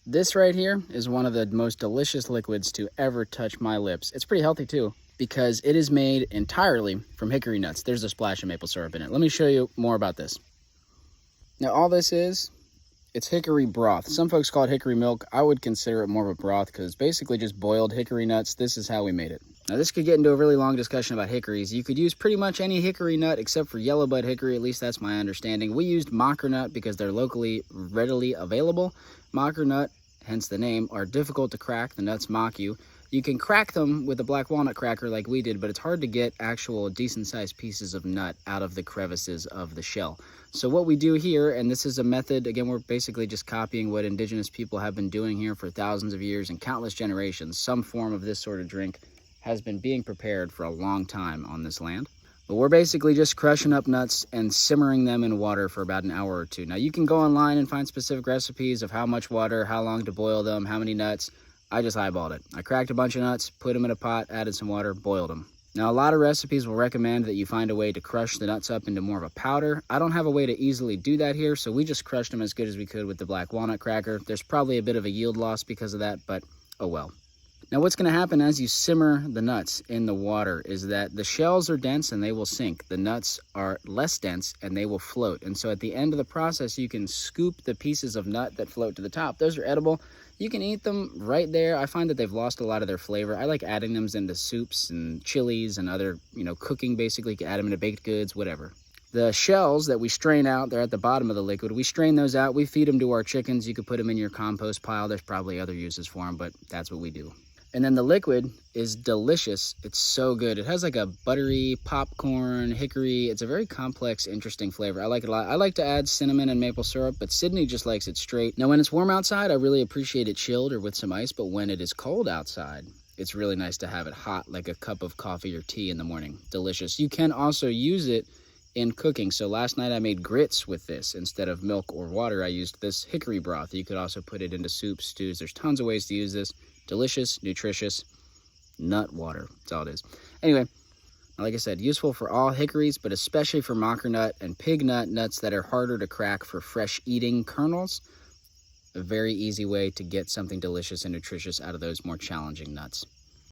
This right here is one of the most delicious liquids to ever touch my lips. It's pretty healthy too, because it is made entirely from hickory nuts. There's a splash of maple syrup in it. Let me show you more about this. Now all this is, it's hickory broth. Some folks call it hickory milk. I would consider it more of a broth because it's basically just boiled hickory nuts. This is how we made it. Now this could get into a really long discussion about hickories. You could use pretty much any hickory nut except for yellow bud hickory, at least that's my understanding. We used mocker nut because they're locally readily available. Mocker nut, hence the name, are difficult to crack. The nuts mock you. You can crack them with a black walnut cracker like we did, but it's hard to get actual decent sized pieces of nut out of the crevices of the shell. So what we do here, and this is a method, again, we're basically just copying what indigenous people have been doing here for thousands of years and countless generations. Some form of this sort of drink has been being prepared for a long time on this land. But we're basically just crushing up nuts and simmering them in water for about an hour or two. Now you can go online and find specific recipes of how much water, how long to boil them, how many nuts. I just eyeballed it. I cracked a bunch of nuts, put them in a pot, added some water, boiled them. Now, a lot of recipes will recommend that you find a way to crush the nuts up into more of a powder. I don't have a way to easily do that here, so we just crushed them as good as we could with the black walnut cracker. There's probably a bit of a yield loss because of that, but oh well. Now, what's going to happen as you simmer the nuts in the water is that the shells are dense and they will sink. The nuts are less dense and they will float. And so at the end of the process, you can scoop the pieces of nut that float to the top. Those are edible. You can eat them right there. I find that they've lost a lot of their flavor. I like adding them into soups and chilies and other, cooking basically. You can add them into baked goods, whatever. The shells that we strain out, they're at the bottom of the liquid. We strain those out. We feed them to our chickens. You could put them in your compost pile. There's probably other uses for them, but that's what we do. And then the liquid is delicious. It's so good. It has like a buttery popcorn, hickory. It's a very complex, interesting flavor. I like it a lot. I like to add cinnamon and maple syrup, but Sydney just likes it straight. Now, when it's warm outside, I really appreciate it chilled or with some ice, but when it is cold outside, it's really nice to have it hot, like a cup of coffee or tea in the morning. Delicious. You can also use it in cooking. So last night I made grits with this. Instead of milk or water, I used this hickory broth. You could also put it into soups, stews. There's tons of ways to use this. Delicious, nutritious, nut water. That's all it is. Anyway, like I said, useful for all hickories, but especially for mocker nut and pig nut, nuts that are harder to crack for fresh eating kernels. A very easy way to get something delicious and nutritious out of those more challenging nuts.